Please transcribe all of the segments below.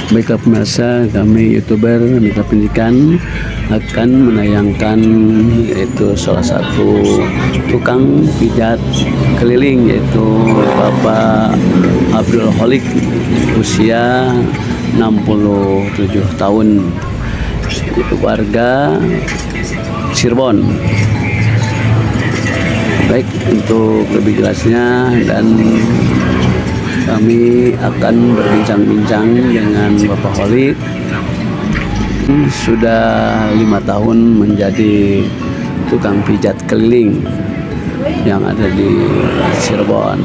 Baiklah pemirsa, kami YouTuber Mitra Pendidikan akan menayangkan yaitu salah satu tukang pijat keliling, yaitu Bapak Abdul Holik, usia 67 tahun, warga Cirebon. Baik, untuk lebih jelasnya dan kami akan berbincang-bincang dengan Bapak Holik. Sudah 5 tahun menjadi tukang pijat keliling yang ada di Cirebon.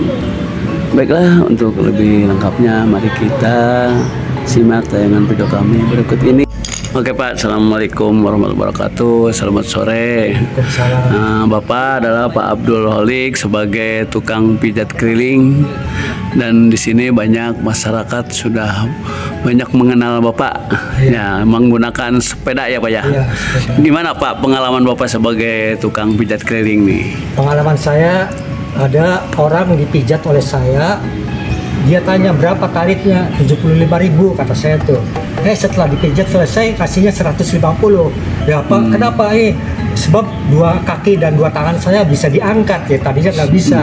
Baiklah, untuk lebih lengkapnya mari kita simak tayangan video kami berikut ini. Oke Pak, Assalamualaikum warahmatullahi wabarakatuh. Selamat sore. Bapak adalah Pak Abdul Holik sebagai tukang pijat keliling, dan di sini banyak masyarakat sudah banyak mengenal Bapak. Ya, menggunakan sepeda ya Pak ya. Iya, gimana Pak pengalaman Bapak sebagai tukang pijat keliling nih? Pengalaman saya, ada orang dipijat oleh saya. Dia tanya berapa tarifnya, 75.000 kata saya tuh. Setelah dipijat selesai kasihnya 150. Ya Pak, kenapa? Sebab 2 kaki dan 2 tangan saya bisa diangkat ya, tadinya nggak bisa.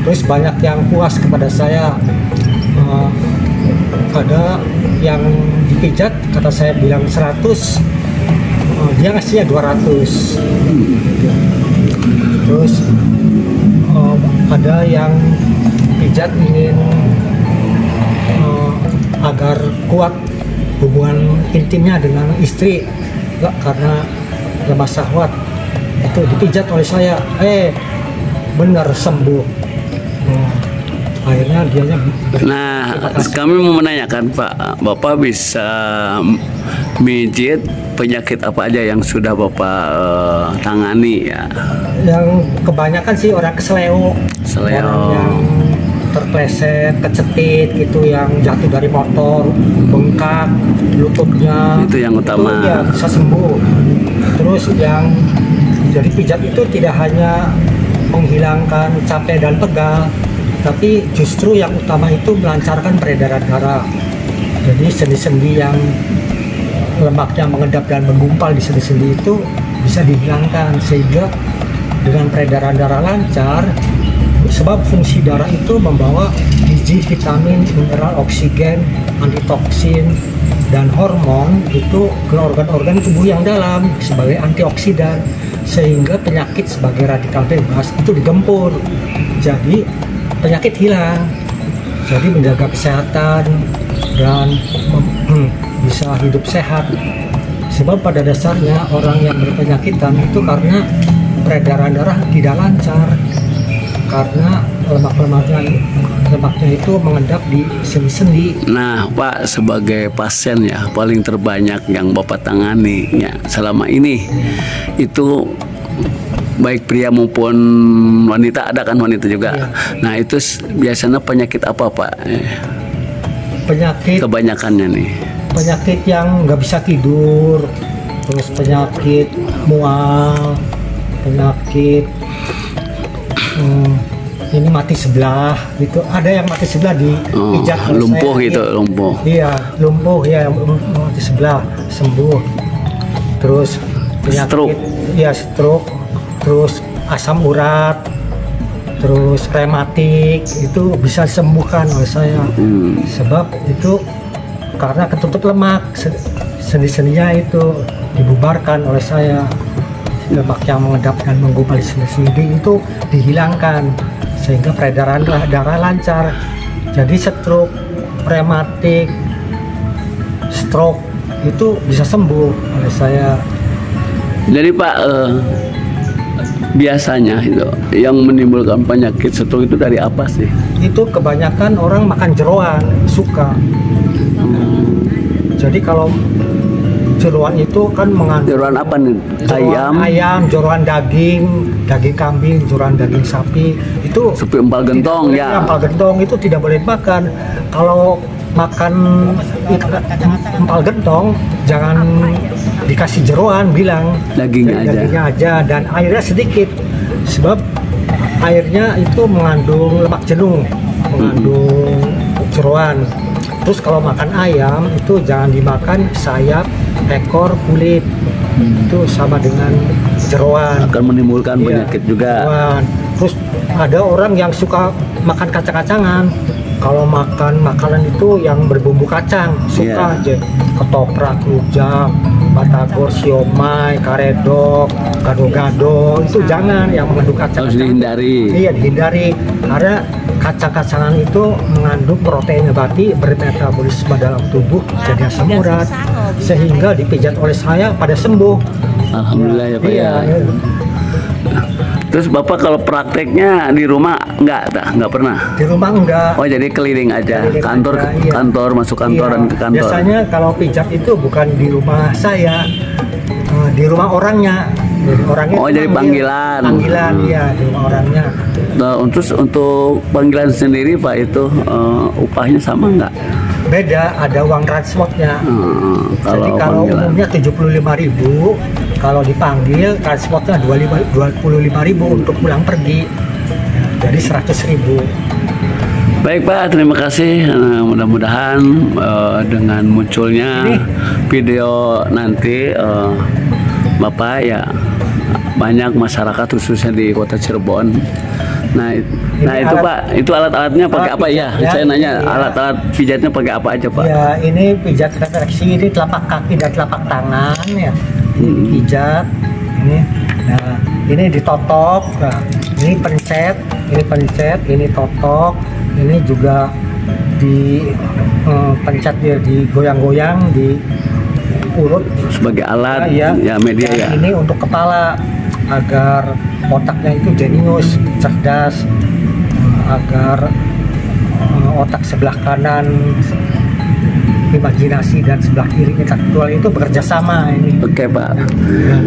Terus banyak yang puas kepada saya. Ada yang dipijat, kata saya bilang 100, dia ngasihnya 200. Terus ada yang pijat ingin agar kuat hubungan intimnya dengan istri, enggak, karena lemah syahwat, itu dipijat oleh saya, benar sembuh. Akhirnya dianya. Nah, kami mau menanyakan Pak, Bapak bisa mijit penyakit apa aja yang sudah Bapak tangani ya? Yang kebanyakan sih orang kesleo, orang yang terpleset, kecetit gitu, yang jatuh dari motor, bengkak lututnya, itu yang utama. Itu ya bisa sembuh. Terus yang jadi pijat itu tidak hanya menghilangkan capek dan pegal, tapi justru yang utama itu melancarkan peredaran darah. Jadi sendi-sendi yang lemaknya mengendap dan menggumpal di sendi-sendi itu bisa dihilangkan, sehingga dengan peredaran darah lancar. Sebab fungsi darah itu membawa gizi, vitamin, mineral, oksigen, antitoksin, dan hormon itu ke organ-organ tubuh yang dalam sebagai antioksidan, sehingga penyakit sebagai radikal bebas itu digempur. Jadi penyakit hilang. Jadi menjaga kesehatan dan bisa hidup sehat. Sebab pada dasarnya orang yang berpenyakitan itu karena peredaran darah tidak lancar, karena lemaknya itu mengendap di sendi-sendi. Nah Pak, sebagai pasien ya paling terbanyak yang Bapak tangani ya selama ini, itu baik pria maupun wanita, ada kan wanita juga. Iya. Nah itu biasanya penyakit apa Pak? Penyakit Kebanyakannya nih. Penyakit yang nggak bisa tidur, terus penyakit mual, penyakit ini mati sebelah gitu. Ada yang mati sebelah di pijat lumpuh saya, gitu, lumpuh. Iya, lumpuh ya, mati sebelah sembuh. Terus penyakit, stroke. Ya stroke, terus asam urat, terus rematik itu bisa disembuhkan oleh saya. Sebab itu karena ketutup lemak, sendi-sendinya itu dibubarkan oleh saya. Lemak yang mengendap dan menggumpal di sendi-sendi itu dihilangkan, sehingga peredaran darah lancar. Jadi stroke, rematik, stroke itu bisa sembuh oleh saya. Jadi Pak, biasanya itu yang menimbulkan penyakit stroke itu dari apa sih? Itu kebanyakan orang makan jeroan, suka. Jadi kalau jeroan itu kan mengandung jeroan apa nih? Ayam, jeroan daging kambing, jeroan daging sapi, itu seperti empal gentong ya. Empal gentong itu tidak boleh makan. Kalau makan empal gentong jangan dikasih jeroan, bilang dagingnya aja dan airnya sedikit, sebab airnya itu mengandung lemak jenuh, mengandung jeroan. Terus kalau makan ayam itu jangan dimakan sayap, ekor, kulit. Itu sama dengan jeroan. Akan menimbulkan penyakit juga. Jeroan. Terus ada orang yang suka makan kacang-kacangan. Kalau makan makanan itu yang berbumbu kacang, suka aja ketoprak, rujak, batagor, siomay, karedok, gado-gado, itu jangan yang mengandung kacang. Harus dihindari. Iya, dihindari karena kacang-kacangan itu mengandung protein nabati bermetabolisme dalam tubuh jadi asam urat, sehingga dipijat oleh saya pada sembuh. Alhamdulillah ya Pak ya. Terus Bapak kalau prakteknya di rumah nggak pernah? Di rumah enggak. Oh jadi keliling aja, kantor aja, iya. kantor, masuk kantor dan ke kantor. Biasanya kalau pijat itu bukan di rumah saya, di rumah orangnya. Jadi orangnya jadi panggilan. Panggilan, iya, di rumah orangnya. Nah, untuk panggilan sendiri Pak itu upahnya sama nggak? Beda, ada uang transportnya. Jadi kalau panggilan. umumnya 75.000, kalau dipanggil transportnya 25.000 untuk pulang pergi. Jadi 100.000. Baik Pak, terima kasih. Mudah-mudahan dengan munculnya video nanti Bapak ya banyak masyarakat khususnya di Kota Cirebon. Nah itu Pak, itu alat-alatnya pakai apa ya? Saya nanya alat-alat pijatnya pakai apa aja Pak? Ya ini pijat refleksi, ini telapak kaki dan telapak tangan ya. Ini pijat, ini. Nah ini ditotok, nah, ini pencet, ini totok, ini juga di pencet dia digoyang-goyang di urut sebagai alat ya media ya. Ini untuk kepala agar otaknya itu jenius, cerdas, agar otak sebelah kanan imajinasi dan sebelah kiri intelektual itu bekerja sama ini. Oke Pak.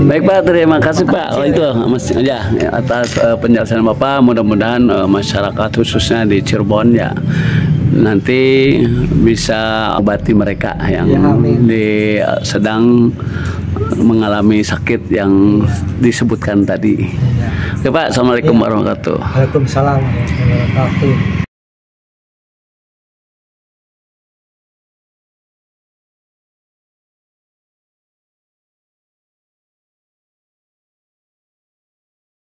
Baik Pak, terima kasih Pak. Oh itu Mas ya atas penjelasan Bapak. Mudah-mudahan masyarakat khususnya di Cirebon ya nanti bisa obati mereka yang sedang mengalami sakit yang disebutkan tadi. Oke Pak, assalamualaikum warahmatullahi wabarakatuh. Waalaikumsalam warahmatullahi wabarakatuh.